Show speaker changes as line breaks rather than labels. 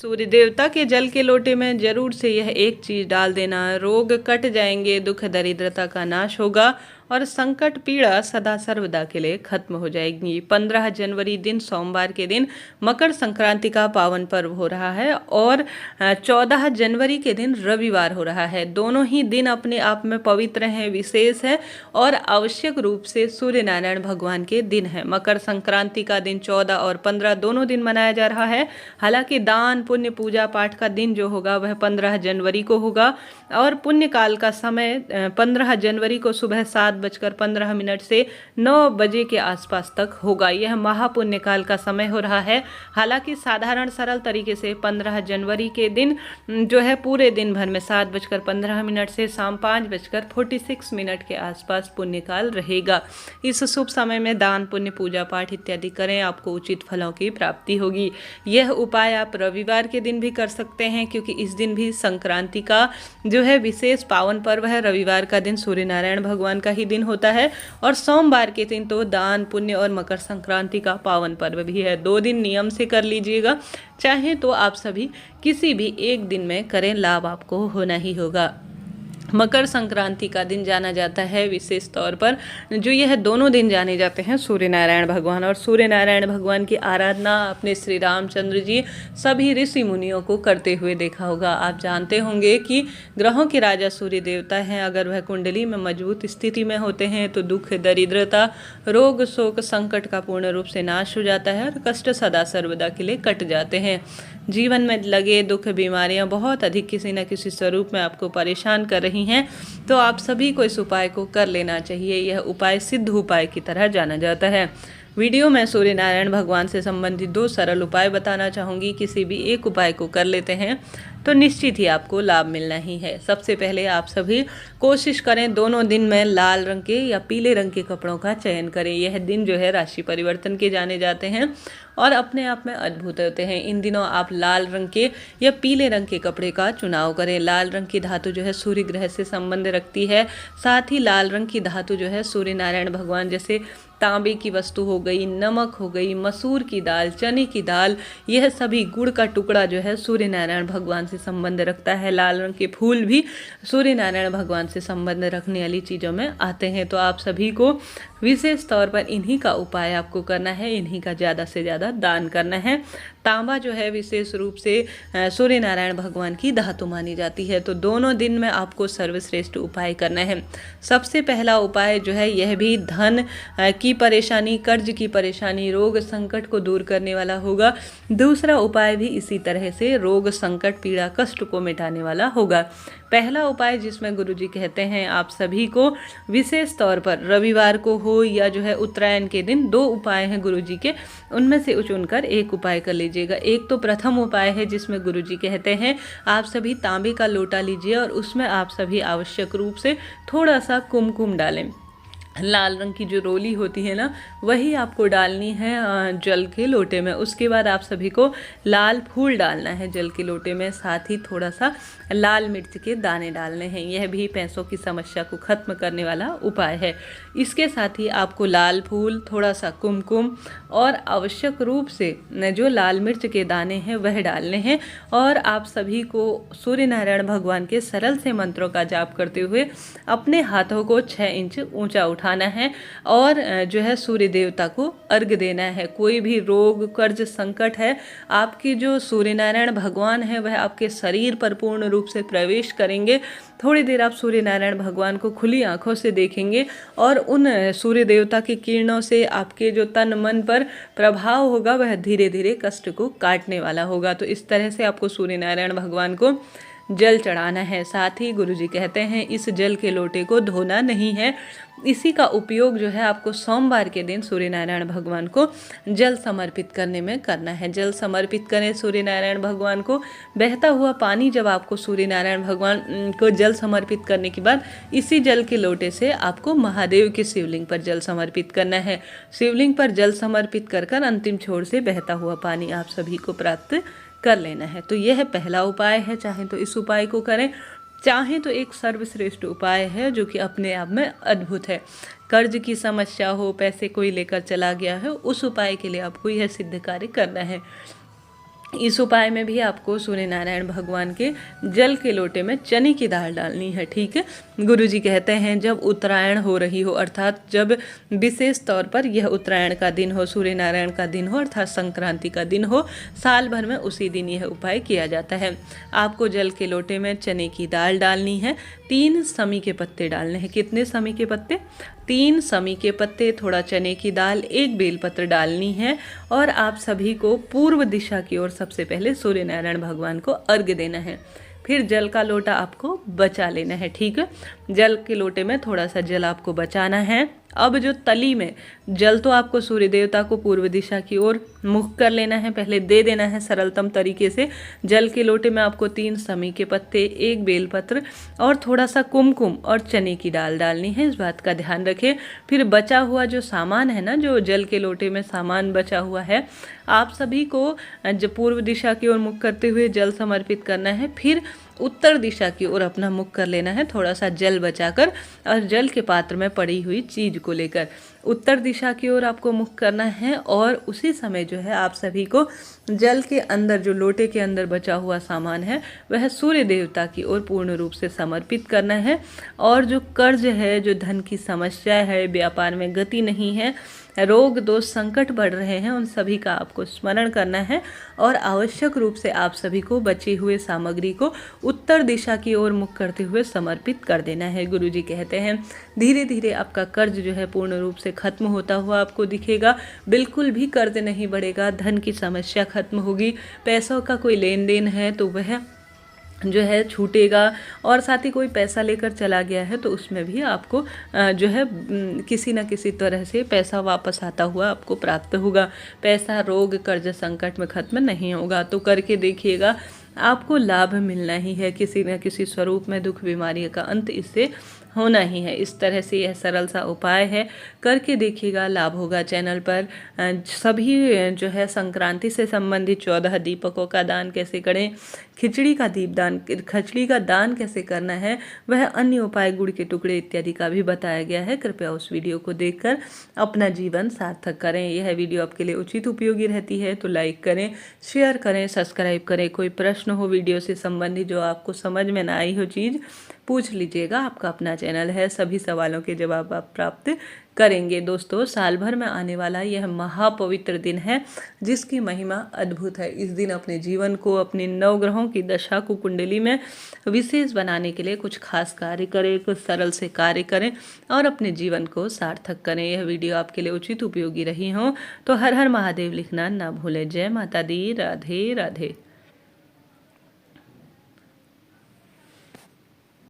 सूर्य देवता के जल के लोटे में जरूर से यह एक चीज डाल देना, रोग कट जाएंगे, दुख दरिद्रता का नाश होगा और संकट पीड़ा सदा सर्वदा के लिए खत्म हो जाएगी। 15 जनवरी दिन सोमवार के दिन मकर संक्रांति का पावन पर्व हो रहा है और 14 जनवरी के दिन रविवार हो रहा है। दोनों ही दिन अपने आप में पवित्र हैं, विशेष है और आवश्यक रूप से सूर्य नारायण भगवान के दिन है। मकर संक्रांति का दिन 14 और 15 दोनों दिन मनाया जा रहा है। हालांकि दान पुण्य पूजा पाठ का दिन जो होगा वह 15 जनवरी को होगा और पुण्य काल का समय 15 जनवरी को सुबह 7:15 से 9 बजे के आसपास तक होगा। यह महापुण्य काल का समय हो रहा है। हालांकि साधारण सरल तरीके से 15 जनवरी के दिन जो है पूरे दिन भर में 7:15 से शाम 5:46 के आसपास पुण्य काल रहेगा। इस शुभ समय में दान पुण्य पूजा पाठ इत्यादि करें, आपको उचित फलों की प्राप्ति होगी। यह उपाय आप रविवार के दिन भी कर सकते हैं क्योंकि इस दिन भी संक्रांति का जो है विशेष पावन पर्व है। रविवार का दिन सूर्य नारायण भगवान का ही दिन होता है और सोमवार के दिन तो दान पुण्य और मकर संक्रांति का पावन पर्व भी है। 2 दिन नियम से कर लीजिएगा, चाहे तो आप सभी किसी भी एक दिन में करें, लाभ आपको होना ही होगा। मकर संक्रांति का दिन जाना जाता है विशेष तौर पर, जो यह दोनों दिन जाने जाते हैं सूर्य नारायण भगवान, और सूर्य नारायण भगवान की आराधना अपने श्री रामचंद्र जी सभी ऋषि मुनियों को करते हुए देखा होगा। आप जानते होंगे कि ग्रहों के राजा सूर्य देवता हैं। अगर वह कुंडली में मजबूत स्थिति में होते हैं तो दुख दरिद्रता रोग शोक संकट का पूर्ण रूप से नाश हो जाता है और कष्ट सदा सर्वदा के लिए कट जाते हैं। जीवन में लगे दुख बीमारियां बहुत अधिक किसी न किसी स्वरूप में आपको परेशान कर रही हैं, तो आप सभी को इस उपाय को कर लेना चाहिए। यह उपाय सिद्ध उपाय की तरह जाना जाता है। वीडियो में सूर्य नारायण भगवान से संबंधित 2 सरल उपाय बताना चाहूँगी। किसी भी एक उपाय को कर लेते हैं तो निश्चित ही आपको लाभ मिलना ही है। सबसे पहले आप सभी कोशिश करें दोनों दिन में लाल रंग के या पीले रंग के कपड़ों का चयन करें। यह दिन जो है राशि परिवर्तन के जाने जाते हैं और अपने आप में अद्भुत होते हैं। इन दिनों आप लाल रंग के या पीले रंग के कपड़े का चुनाव करें। लाल रंग की धातु जो है सूर्य ग्रह से संबंध रखती है। साथ ही लाल रंग की धातु जो है सूर्य नारायण भगवान, जैसे तांबे की वस्तु हो गई, नमक हो गई, मसूर की दाल, चने की दाल, यह सभी गुड़ का टुकड़ा जो है सूर्य नारायण भगवान से संबंध रखता है। लाल रंग के फूल भी सूर्य नारायण भगवान से संबंध रखने वाली चीज़ों में आते हैं। तो आप सभी को विशेष तौर पर इन्हीं का उपाय आपको करना है, इन्हीं का ज़्यादा से ज़्यादा दान करना है। तांबा जो है विशेष रूप से सूर्य नारायण भगवान की धातु मानी जाती है। तो दोनों दिन में आपको सर्वश्रेष्ठ उपाय करना है। सबसे पहला उपाय जो है यह भी धन की परेशानी, कर्ज की परेशानी, रोग संकट को दूर करने वाला होगा। दूसरा उपाय भी इसी तरह से रोग संकट पीड़ा कष्ट को मिटाने वाला होगा। पहला उपाय जिसमें गुरुजी कहते हैं आप सभी को विशेष तौर पर रविवार को हो या जो है उत्तरायण के दिन, 2 उपाय हैं गुरुजी के, उनमें से चुनकर एक उपाय कर लीजिएगा। एक तो प्रथम उपाय है जिसमें गुरुजी कहते हैं आप सभी तांबे का लोटा लीजिए और उसमें आप सभी आवश्यक रूप से थोड़ा सा कुमकुम डालें। लाल रंग की जो रोली होती है ना, वही आपको डालनी है जल के लोटे में। उसके बाद आप सभी को लाल फूल डालना है जल के लोटे में। साथ ही थोड़ा सा लाल मिर्च के दाने डालने हैं। यह भी पैसों की समस्या को खत्म करने वाला उपाय है। इसके साथ ही आपको लाल फूल, थोड़ा सा कुमकुम और आवश्यक रूप से जो लाल मिर्च के दाने हैं वह डालने हैं। और आप सभी को सूर्य नारायण भगवान के सरल से मंत्रों का जाप करते हुए अपने हाथों को 6 इंच ऊंचा उठाना है और जो है सूर्य देवता को अर्घ देना है। कोई भी रोग कर्ज संकट है, आपकी जो सूर्य नारायण भगवान है वह आपके शरीर पर पूर्ण रूप से प्रवेश करेंगे। थोड़ी देर आप सूर्य नारायण भगवान को खुली आंखों से देखेंगे और उन सूर्य देवता की किरणों से आपके जो तन मन पर प्रभाव होगा वह धीरे धीरे कष्ट को काटने वाला होगा। तो इस तरह से आपको सूर्य नारायण भगवान को जल चढ़ाना है। साथ ही गुरुजी कहते हैं इस जल के लोटे को धोना नहीं है। इसी का उपयोग जो है आपको सोमवार के दिन सूर्य नारायण भगवान को जल समर्पित करने में करना है। जल समर्पित करें सूर्य नारायण भगवान को। बहता हुआ पानी जब आपको सूर्य नारायण भगवान को जल समर्पित करने के बाद इसी जल के लोटे से आपको महादेव के शिवलिंग पर जल समर्पित करना है। शिवलिंग पर जल समर्पित कर कर अंतिम छोर से बहता हुआ पानी आप सभी को प्राप्त कर लेना है। तो यह पहला उपाय है। चाहे तो इस उपाय को करें, चाहे तो एक सर्वश्रेष्ठ उपाय है जो कि अपने आप में अद्भुत है। कर्ज की समस्या हो, पैसे कोई लेकर चला गया है, उस उपाय के लिए आपको यह सिद्ध कार्य करना है। इस उपाय में भी आपको सूर्य नारायण भगवान के जल के लोटे में चने की दाल डालनी है। ठीक है, गुरुजी कहते हैं जब उत्तरायण हो रही हो, अर्थात जब विशेष तौर पर यह उत्तरायण का दिन हो, सूर्य नारायण का दिन हो, अर्थात संक्रांति का दिन हो, साल भर में उसी दिन यह उपाय किया जाता है। आपको जल के लोटे में चने की दाल डालनी है, 3 समी के पत्ते डालने हैं। कितने समी के पत्ते? 3 समी के पत्ते, थोड़ा चने की दाल, 1 बेलपत्र डालनी है। और आप सभी को पूर्व दिशा की ओर सबसे पहले सूर्य नारायण भगवान को अर्घ्य देना है। फिर जल का लोटा आपको बचा लेना है। ठीक है, जल के लोटे में थोड़ा सा जल आपको बचाना है। अब जो तली में जल, तो आपको सूर्य देवता को पूर्व दिशा की ओर मुख कर लेना है, पहले दे देना है सरलतम तरीके से। जल के लोटे में आपको 3 समी के पत्ते, 1 बेलपत्र और थोड़ा सा कुमकुम और चने की दाल डालनी है, इस बात का ध्यान रखें। फिर बचा हुआ जो सामान है ना, जो जल के लोटे में सामान बचा हुआ है, आप सभी को जो पूर्व दिशा की ओर मुख करते हुए जल समर्पित करना है। फिर उत्तर दिशा की ओर अपना मुख कर लेना है, थोड़ा सा जल बचाकर, और जल के पात्र में पड़ी हुई चीज को लेकर उत्तर दिशा की ओर आपको मुख करना है। और उसी समय जो है आप सभी को जल के अंदर, जो लोटे के अंदर बचा हुआ सामान है, वह सूर्य देवता की ओर पूर्ण रूप से समर्पित करना है। और जो कर्ज है, जो धन की समस्या है, व्यापार में गति नहीं है, रोग दोष संकट बढ़ रहे हैं, उन सभी का आपको स्मरण करना है। और आवश्यक रूप से आप सभी को बची हुए सामग्री को उत्तर दिशा की ओर मुख करते हुए समर्पित कर देना है। गुरुजी कहते हैं धीरे धीरे आपका कर्ज जो है पूर्ण रूप से खत्म होता हुआ आपको दिखेगा। बिल्कुल भी कर्ज नहीं बढ़ेगा, धन की समस्या खत्म होगी, पैसों का कोई लेन देन है तो वह जो है छूटेगा। और साथ ही कोई पैसा लेकर चला गया है तो उसमें भी आपको जो है किसी न किसी तरह से पैसा वापस आता हुआ आपको प्राप्त होगा। पैसा रोग कर्ज संकट में खत्म नहीं होगा, तो करके देखिएगा, आपको लाभ मिलना ही है। किसी न किसी स्वरूप में दुख बीमारी का अंत इससे होना ही है। इस तरह से यह सरल सा उपाय है, करके देखिएगा, लाभ होगा। चैनल पर सभी जो है संक्रांति से संबंधित 14 दीपकों का दान कैसे करें, खिचड़ी का दान कैसे करना है, वह अन्य उपाय, गुड़ के टुकड़े इत्यादि का भी बताया गया है। कृपया उस वीडियो को देखकर अपना जीवन सार्थक करें। यह वीडियो आपके लिए उचित उपयोगी रहती है तो लाइक करें, शेयर करें, सब्सक्राइब करें। कोई प्रश्न हो वीडियो से संबंधित, जो आपको समझ में ना आई हो चीज़, पूछ लीजिएगा। आपका अपना चैनल है, सभी सवालों के जवाब आप प्राप्त करेंगे। दोस्तों, साल भर में आने वाला यह महापवित्र दिन है, जिसकी महिमा अद्भुत है। इस दिन अपने जीवन को, अपने नवग्रहों की दशा को कुंडली में विशेष बनाने के लिए कुछ खास कार्य करें, कुछ सरल से कार्य करें और अपने जीवन को सार्थक करें। यह वीडियो आपके लिए उचित उपयोगी रही हो तो हर हर महादेव लिखना ना भूलें। जय माता दी। राधे राधे।